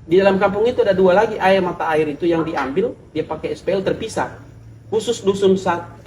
Di dalam kampung itu ada dua lagi air mata air itu yang diambil, dia pakai SPL terpisah. Khusus dusun 1,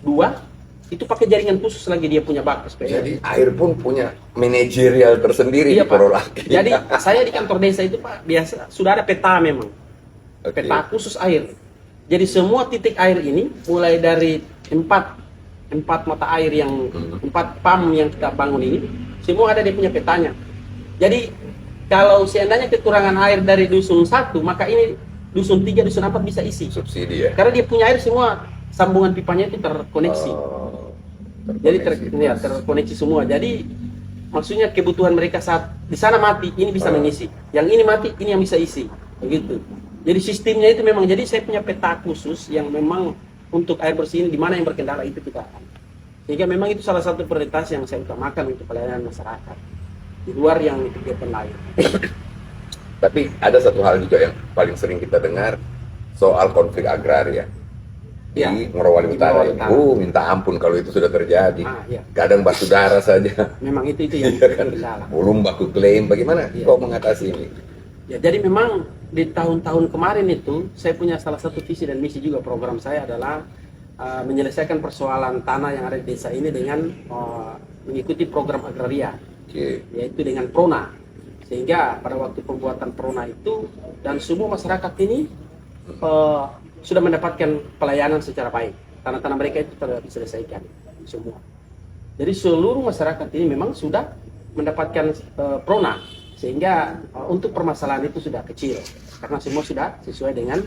2 itu pakai jaringan khusus lagi dia punya bak SPL. Jadi air pun punya manajerial tersendiri Iya, di Pak. Porolaki. Jadi saya di kantor desa itu Pak biasa sudah ada peta memang. Peta khusus air. Jadi semua titik air ini mulai dari empat mata air yang 4 PAM yang kita bangun ini semua ada dia punya petanya. Jadi kalau seandainya kekurangan air dari dusun 1, maka ini dusun 3, dusun 4 bisa isi. Subsidi ya. Karena dia punya air semua sambungan pipanya itu terkoneksi. Jadi terkoneksi semua. Jadi maksudnya kebutuhan mereka saat di sana mati, ini bisa mengisi. Yang ini mati, ini yang bisa isi. Begitu. Jadi sistemnya itu memang, jadi saya punya peta khusus yang memang untuk air bersih ini di mana yang berkendala itu kita akan. Sehingga memang itu salah satu prioritas yang saya utamakan untuk pelayanan masyarakat. Di luar yang kegiatan lain. Tapi ada satu hal juga yang paling sering kita dengar soal konflik agraria di Ya, Morowali di Utara. Morowali Utara. Minta ampun kalau itu sudah terjadi. Ya. Kadang batu darah saja. Memang itu yang salah. Belum baku klaim. Bagaimana kau mengatasi ini? Ya, jadi memang di tahun-tahun kemarin itu saya punya salah satu visi dan misi juga program saya adalah menyelesaikan persoalan tanah yang ada di desa ini dengan mengikuti program agraria. Yaitu dengan Prona, sehingga pada waktu pembuatan Prona itu dan semua masyarakat ini sudah mendapatkan pelayanan secara baik, tanah-tanah mereka itu telah diselesaikan semua. Jadi seluruh masyarakat ini memang sudah mendapatkan Prona, sehingga untuk permasalahan itu sudah kecil karena semua sudah sesuai dengan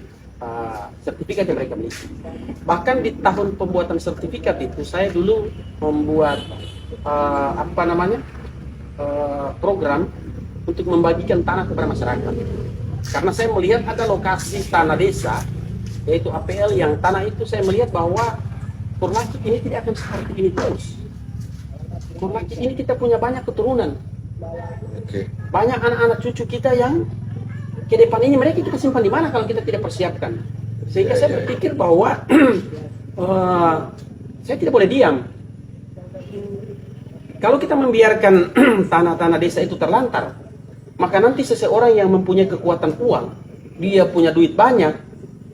sertifikat yang mereka miliki. Bahkan di tahun pembuatan sertifikat itu saya dulu membuat program untuk membagikan tanah kepada masyarakat. Karena saya melihat ada lokasi tanah desa, yaitu APL, yang tanah itu saya melihat bahwa Porolaki ini tidak akan seperti ini terus. Porolaki ini kita punya banyak keturunan. Banyak anak-anak cucu kita yang ke depan ini mereka kita simpan di mana kalau kita tidak persiapkan. Sehingga saya berpikir bahwa saya tidak boleh diam. Kalau kita membiarkan tanah-tanah desa itu terlantar, maka nanti seseorang yang mempunyai kekuatan uang, dia punya duit banyak,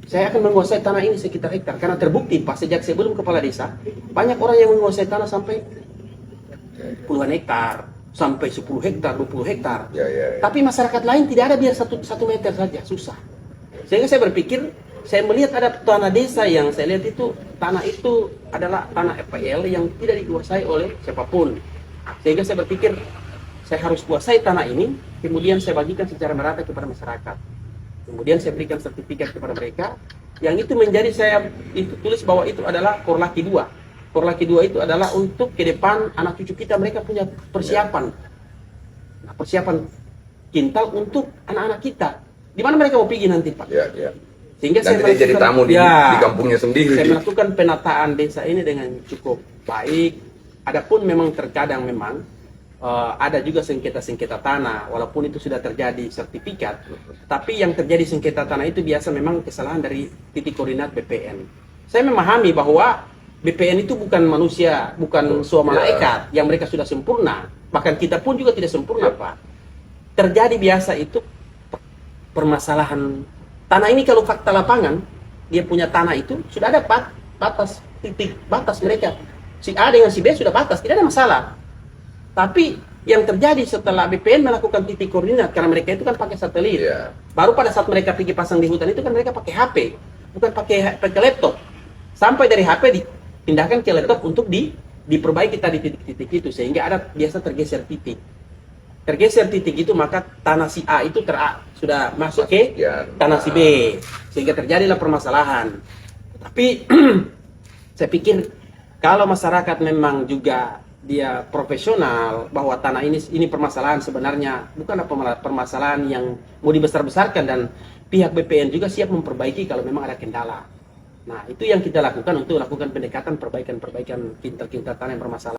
saya akan menguasai tanah ini sekitar hektar. Karena terbukti Pak, sejak sebelum kepala desa, banyak orang yang menguasai tanah sampai puluhan hektar, sampai 10 hektar, 20 hektar. Tapi masyarakat lain tidak ada, biar 1 meter saja, susah. Sehingga saya berpikir, saya melihat ada tanah desa yang saya lihat itu, tanah itu adalah tanah FPL yang tidak dikuasai oleh siapapun. Sehingga saya berpikir, saya harus kuasai tanah ini, kemudian saya bagikan secara merata kepada masyarakat. Kemudian saya berikan sertifikat kepada mereka, yang itu menjadi saya itu tulis bahwa itu adalah Porolaki 2. Porolaki 2 itu adalah untuk ke depan anak cucu kita, mereka punya persiapan. Nah, persiapan kintal untuk anak-anak kita. Di mana mereka mau pergi nanti, Pak? Sehingga nanti saya jadi tamu di kampungnya sendiri. Saya melakukan penataan desa ini dengan cukup baik. Adapun memang terkadang memang ada juga sengketa-sengketa tanah, walaupun itu sudah terjadi sertifikat. Tapi yang terjadi sengketa tanah itu biasa memang kesalahan dari titik koordinat BPN. Saya memahami bahwa BPN itu bukan manusia, bukan suami malaikat yang mereka sudah sempurna. Bahkan kita pun juga tidak sempurna, Pak. Terjadi biasa itu permasalahan tanah ini. Kalau fakta lapangan, dia punya tanah itu sudah ada batas, titik batas mereka. Si A dengan si B sudah batas, tidak ada masalah. Tapi yang terjadi setelah BPN melakukan titik koordinat, karena mereka itu kan pakai satelit. Baru pada saat mereka pergi pasang di hutan itu kan mereka pakai HP, bukan pakai laptop. Sampai dari HP dipindahkan ke laptop untuk diperbaiki tadi titik-titik itu, sehingga ada biasa tergeser titik. Tergeser titik itu, maka tanah si A itu sudah masuk ke tanah si B, sehingga terjadilah permasalahan. Tapi saya pikir kalau masyarakat memang juga dia profesional, bahwa tanah ini permasalahan sebenarnya bukan permasalahan yang mau dibesar-besarkan, dan pihak BPN juga siap memperbaiki kalau memang ada kendala. Nah, itu yang kita lakukan untuk lakukan pendekatan perbaikan kintal-kintal tanah yang bermasalah.